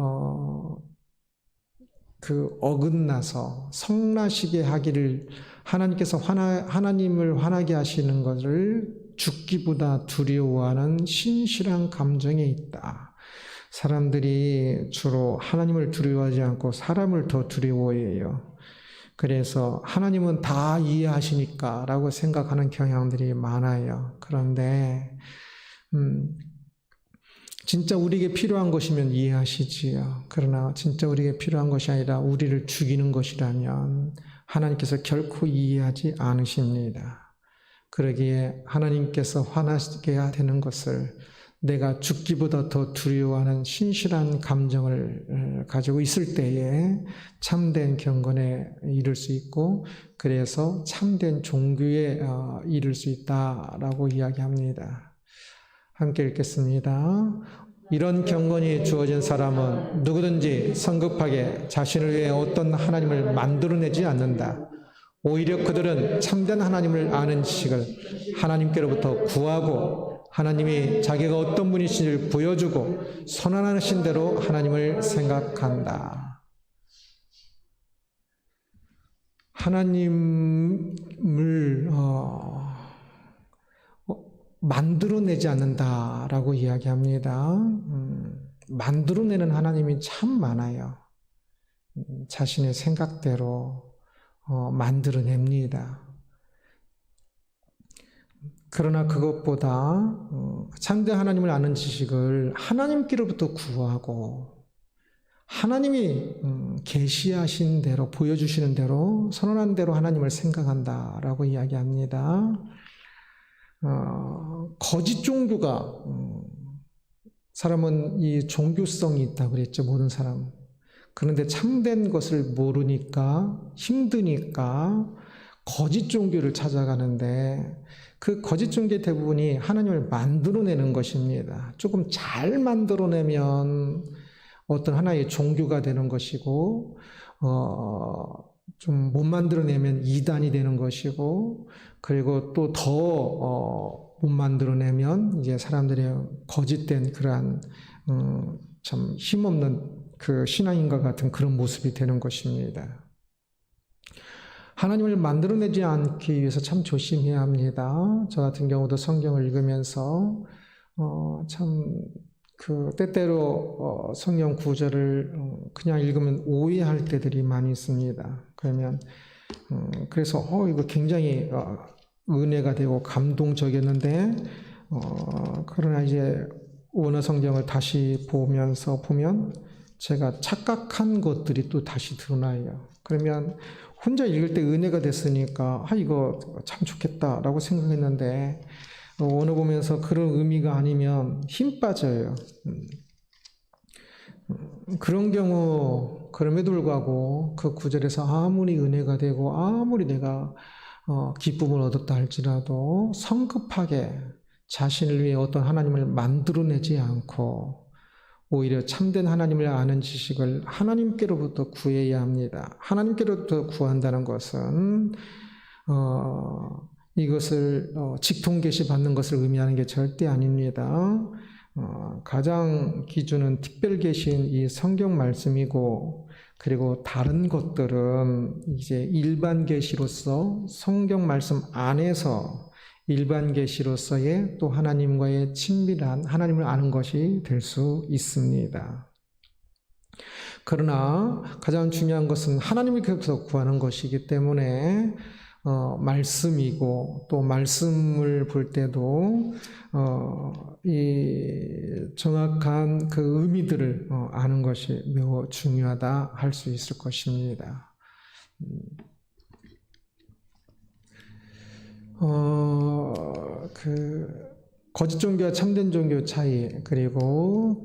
어긋나서 성나시게 하기를 하나님께서 하나님을 화나게 하시는 것을 죽기보다 두려워하는 신실한 감정에 있다. 사람들이 주로 하나님을 두려워하지 않고 사람을 더 두려워해요. 그래서 하나님은 다 이해하시니까 라고 생각하는 경향들이 많아요. 그런데 진짜 우리에게 필요한 것이면 이해하시지요. 그러나 진짜 우리에게 필요한 것이 아니라 우리를 죽이는 것이라면 하나님께서 결코 이해하지 않으십니다. 그러기에 하나님께서 화나게 되는 것을 내가 죽기보다 더 두려워하는 신실한 감정을 가지고 있을 때에 참된 경건에 이를 수 있고 그래서 참된 종교에 이를 수 있다라고 이야기합니다. 함께 읽겠습니다. 이런 경건이 주어진 사람은 누구든지 성급하게 자신을 위해 어떤 하나님을 만들어내지 않는다. 오히려 그들은 참된 하나님을 아는 지식을 하나님께로부터 구하고 하나님이 자기가 어떤 분이신지를 보여주고 선언하신 대로 하나님을 생각한다. 하나님을 만들어내지 않는다라고 이야기합니다. 만들어내는 하나님이 참 많아요. 자신의 생각대로 만들어냅니다. 그러나 그것보다 참된 하나님을 아는 지식을 하나님께로부터 구하고 하나님이 계시하신 대로 보여주시는 대로 선언한 대로 하나님을 생각한다라고 이야기합니다. 거짓 종교가 사람은 이 종교성이 있다고 그랬죠. 모든 사람. 그런데 참된 것을 모르니까 힘드니까 거짓 종교를 찾아가는데 그 거짓 종교의 대부분이 하나님을 만들어내는 것입니다. 조금 잘 만들어내면 어떤 하나의 종교가 되는 것이고 좀 못 만들어내면 이단이 되는 것이고, 그리고 또 더 못 만들어내면 이제 사람들의 거짓된 그러한 참 힘없는 그 신앙인과 같은 그런 모습이 되는 것입니다. 하나님을 만들어내지 않기 위해서 참 조심해야 합니다. 저 같은 경우도 성경을 읽으면서 참 그 때때로 성경 구절을 그냥 읽으면 오해할 때들이 많이 있습니다. 그러면 그래서 이거 굉장히 은혜가 되고 감동적이었는데 그러나 이제 원어 성경을 다시 보면서 보면 제가 착각한 것들이 또 다시 드러나요. 그러면 혼자 읽을 때 은혜가 됐으니까 이거 참 좋겠다라고 생각했는데 원어 보면서 그런 의미가 아니면 힘 빠져요. 그런 경우 그럼에도 불구하고 그 구절에서 아무리 은혜가 되고 아무리 내가 기쁨을 얻었다 할지라도 성급하게 자신을 위해 어떤 하나님을 만들어내지 않고 오히려 참된 하나님을 아는 지식을 하나님께로부터 구해야 합니다. 하나님께로부터 구한다는 것은 이것을 직통계시 받는 것을 의미하는 게 절대 아닙니다. 가장 기준은 특별계시인 이 성경 말씀이고, 그리고 다른 것들은 이제 일반 계시로서 성경 말씀 안에서 일반 계시로서의 또 하나님과의 친밀한 하나님을 아는 것이 될 수 있습니다. 그러나 가장 중요한 것은 하나님께로부터 구하는 것이기 때문에 말씀이고, 또 말씀을 볼 때도 이 정확한 그 의미들을 아는 것이 매우 중요하다 할 수 있을 것입니다. 그 거짓 종교와 참된 종교 차이, 그리고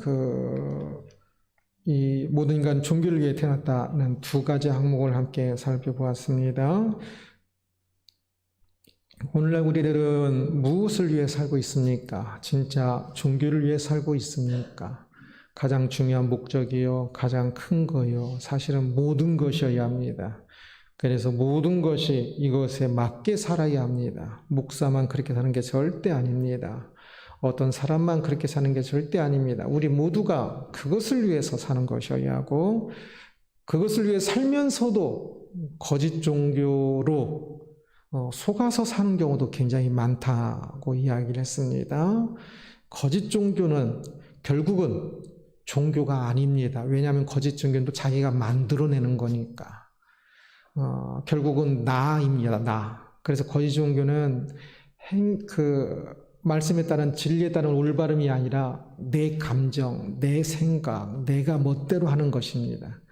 이 모든 인간 종교를 위해 태어났다는 두 가지 항목을 함께 살펴보았습니다. 오늘날 우리들은 무엇을 위해 살고 있습니까? 진짜 종교를 위해 살고 있습니까? 가장 중요한 목적이요, 가장 큰 거요, 사실은 모든 것이어야 합니다. 그래서 모든 것이 이것에 맞게 살아야 합니다. 목사만 그렇게 사는 게 절대 아닙니다. 어떤 사람만 그렇게 사는 게 절대 아닙니다. 우리 모두가 그것을 위해서 사는 것이어야 하고, 그것을 위해 살면서도 거짓 종교로 속아서 사는 경우도 굉장히 많다고 이야기를 했습니다. 거짓 종교는 결국은 종교가 아닙니다. 왜냐하면 거짓 종교는 또 자기가 만들어내는 거니까. 결국은 나입니다. 나. 그래서 거짓 종교는 말씀에 따른 진리에 따른 올바름이 아니라 내 감정, 내 생각, 내가 멋대로 하는 것입니다.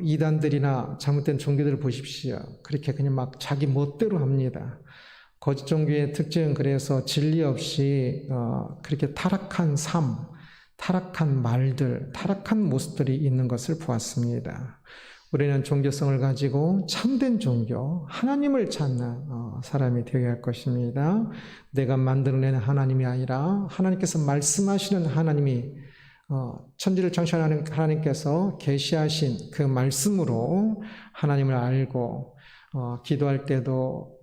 이단들이나 잘못된 종교들을 보십시오. 그렇게 그냥 막 자기 멋대로 합니다. 거짓 종교의 특징은 그래서 진리 없이 그렇게 타락한 삶, 타락한 말들, 타락한 모습들이 있는 것을 보았습니다. 우리는 종교성을 가지고 참된 종교, 하나님을 찾는 사람이 되어야 할 것입니다. 내가 만들어내는 하나님이 아니라 하나님께서 말씀하시는 하나님이 천지를 창조하는 하나님께서 계시하신 그 말씀으로 하나님을 알고 기도할 때도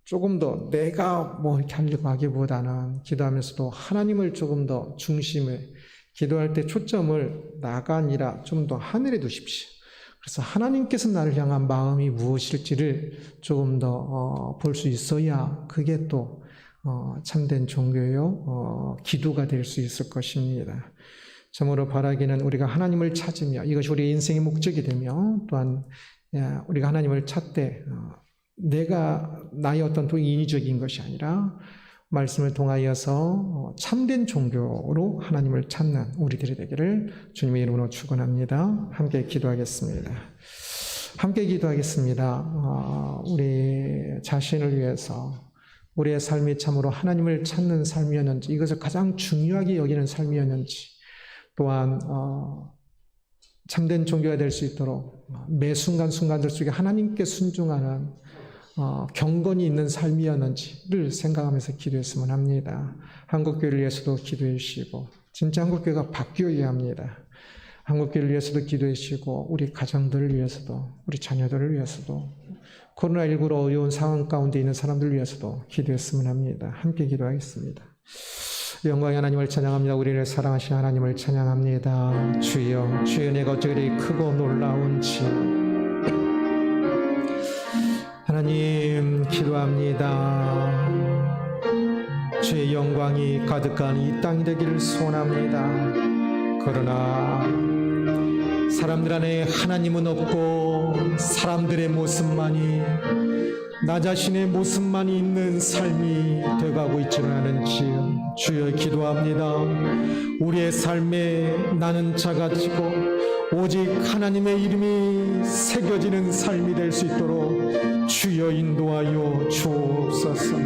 조금 더 내가 뭐 이렇게 하려고 하기보다는 기도하면서도 하나님을 조금 더 중심에, 기도할 때 초점을 나가 아니라 좀 더 하늘에 두십시오. 그래서 하나님께서 나를 향한 마음이 무엇일지를 조금 더 볼 수 있어야 그게 또 참된 종교요, 기도가 될 수 있을 것입니다. 참으로 바라기는 우리가 하나님을 찾으며 이것이 우리의 인생의 목적이 되며, 또한 우리가 하나님을 찾되 내가 나의 어떤 또 인위적인 것이 아니라 말씀을 통하여서 참된 종교로 하나님을 찾는 우리들이 되기를 주님의 이름으로 축원합니다. 함께 기도하겠습니다. 함께 기도하겠습니다. 우리 자신을 위해서 우리의 삶이 참으로 하나님을 찾는 삶이었는지, 이것을 가장 중요하게 여기는 삶이었는지, 또한 참된 종교가 될 수 있도록 매 순간순간들 속에 하나님께 순종하는 경건이 있는 삶이었는지를 생각하면서 기도했으면 합니다. 한국교회를 위해서도 기도해 주시고 진짜 한국교회가 바뀌어야 합니다. 한국교회를 위해서도 기도해 주시고 우리 가정들을 위해서도 우리 자녀들을 위해서도 코로나19로 어려운 상황 가운데 있는 사람들을 위해서도 기도했으면 합니다. 함께 기도하겠습니다. 영광의 하나님을 찬양합니다. 우리를 사랑하신 하나님을 찬양합니다. 주여, 주의 은혜가 어찌그리 크고 놀라운지 하나님 기도합니다. 주의 영광이 가득한 이 땅이 되기를 소원합니다. 그러나 사람들 안에 하나님은 없고 사람들의 모습만이 나 자신의 모습만이 있는 삶이 되어가고 있지는 않은지 주여 기도합니다. 우리의 삶에 나는 작아지고 오직 하나님의 이름이 새겨지는 삶이 될 수 있도록 주여 인도하여 주옵소서.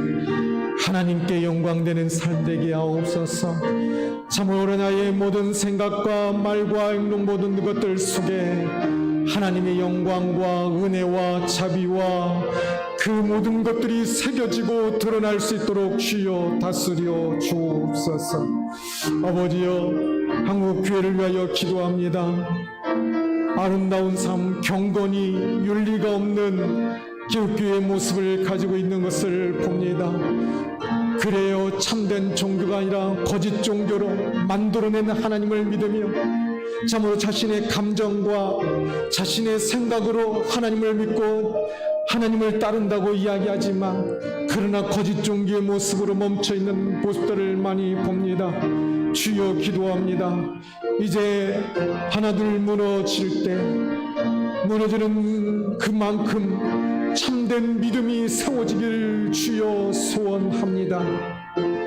하나님께 영광되는 삶 되게 하옵소서. 참으로 나의 모든 생각과 말과 행동 모든 것들 속에 하나님의 영광과 은혜와 자비와 그 모든 것들이 새겨지고 드러날 수 있도록 주여 다스려 주옵소서. 아버지여, 한국 교회를 위하여 기도합니다. 아름다운 삶, 경건이 윤리가 없는 기독교의 모습을 가지고 있는 것을 봅니다. 그래요, 참된 종교가 아니라 거짓 종교로 만들어낸 하나님을 믿으며 참으로 자신의 감정과 자신의 생각으로 하나님을 믿고 하나님을 따른다고 이야기하지만 그러나 거짓 종교의 모습으로 멈춰있는 모습들을 많이 봅니다. 주여 기도합니다. 이제 하나둘 무너질 때 무너지는 그만큼 참된 믿음이 세워지기를 주여 소원합니다.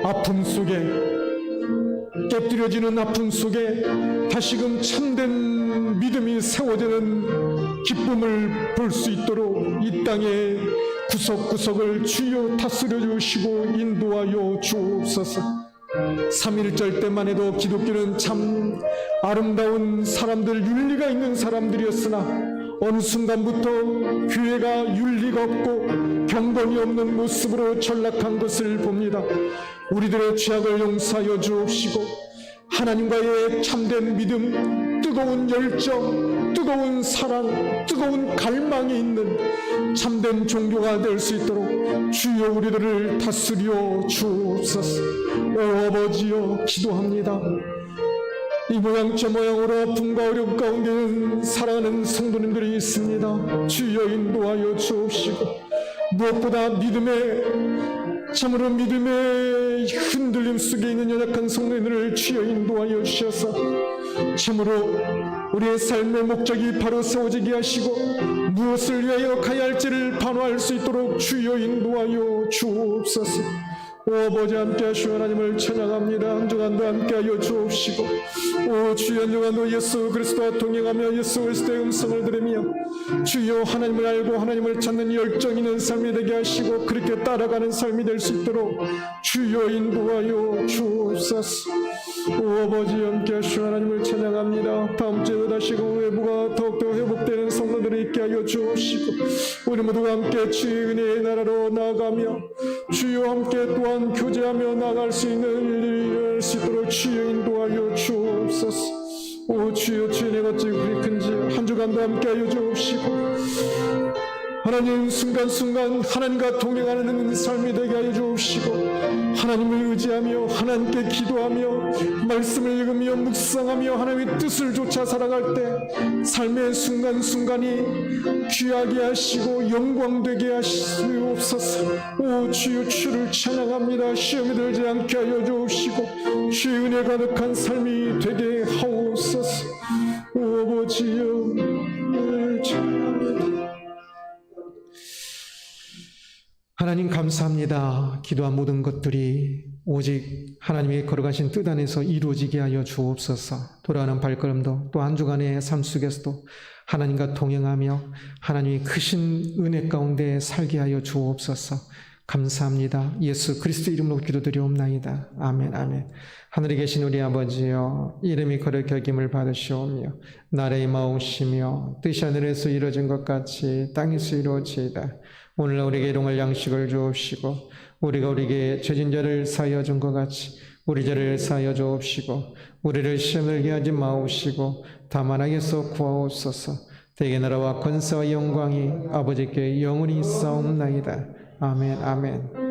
아픔 속에 깨뜨려지는 아픔 속에 다시금 참된 믿음이 세워지는 기쁨을 볼 수 있도록 이 땅의 구석구석을 주여 다스려 주시고 인도하여 주옵소서. 3.1절 때만 해도 기독교는 참 아름다운 사람들, 윤리가 있는 사람들이었으나 어느 순간부터 교회가 윤리가 없고 경건이 없는 모습으로 전락한 것을 봅니다. 우리들의 죄악을 용서하여 주옵시고 하나님과의 참된 믿음, 뜨거운 열정, 뜨거운 사랑, 뜨거운 갈망이 있는 참된 종교가 될 수 있도록 주여 우리들을 다스려 주옵소서. 오 아버지여 기도합니다. 이 모양 저 모양으로 아픔과 어려움 가운데 사랑하는 성도님들이 있습니다. 주여 인도하여 주옵시고 무엇보다 참으로 믿음의 흔들림 속에 있는 연약한 성도님들을 주여 인도하여 주셔서 참으로 우리의 삶의 목적이 바로 세워지게 하시고 무엇을 위하여 가야 할지를 반화할 수 있도록 주여 인도하여 주옵소서. 오 아버지 함께 하시오 하나님을 찬양합니다. 한 주간도 함께 하여 주옵시고 오 주여 한 주간도 예수 그리스도와 동행하며 예수 그리스도의 음성을 들으며 주여 하나님을 알고 하나님을 찾는 열정 있는 삶이 되게 하시고 그렇게 따라가는 삶이 될 수 있도록 주여 인도하여 주옵소서. 오 아버지 함께 하시오 하나님을 찬양합니다. 다음 주에도 다시금 외부가 더욱더 회복되는 성도들이 있게 하여 주옵시고 우리 모두가 함께 주의 은혜의 나라로 나아가며 주여 함께 또한 교제하며 나아갈 수 있는 일이 할 수 있도록 주여 인도하여 주옵소서. 오 주여 주의 은혜가 어찌 그리 큰지 한 주간도 함께 하여 주옵시고 하나님 순간순간 하나님과 동행하는 삶이 되게 하여 주옵시고 하나님을 의지하며 하나님께 기도하며 말씀을 읽으며 묵상하며 하나님의 뜻을 쫓아 살아갈 때 삶의 순간순간이 귀하게 하시고 영광되게 하시옵소서. 오 주여 주를 찬양합니다. 시험에 들지 않게 하여 주옵시고 주의 은혜 가득한 삶이 되게 하옵소서. 오 아버지여 찬양합니다. 하나님 감사합니다. 기도한 모든 것들이 오직 하나님이 걸어가신 뜻 안에서 이루어지게 하여 주옵소서. 돌아가는 발걸음도 또 한 주간의 삶 속에서도 하나님과 동행하며 하나님이 크신 은혜 가운데 살게 하여 주옵소서. 감사합니다. 예수 그리스도 이름으로 기도드리옵나이다. 아멘 아멘. 하늘에 계신 우리 아버지여 이름이 거룩히 여김을 받으시오며 나라의 마옵시며 뜻이 하늘에서 이루어진 것 같이 땅에서 이루어지이다. 오늘 우리에게 일용할 양식을 주옵시고 우리가 우리에게 죄진 자를 사하여 준 것 같이 우리 죄를 사하여 주옵시고 우리를 시험에 들게 하지 마옵시고 다만 악에서 구하옵소서. 대개 나라와 권세와 영광이 아버지께 영원히 있사옵나이다. 아멘 아멘.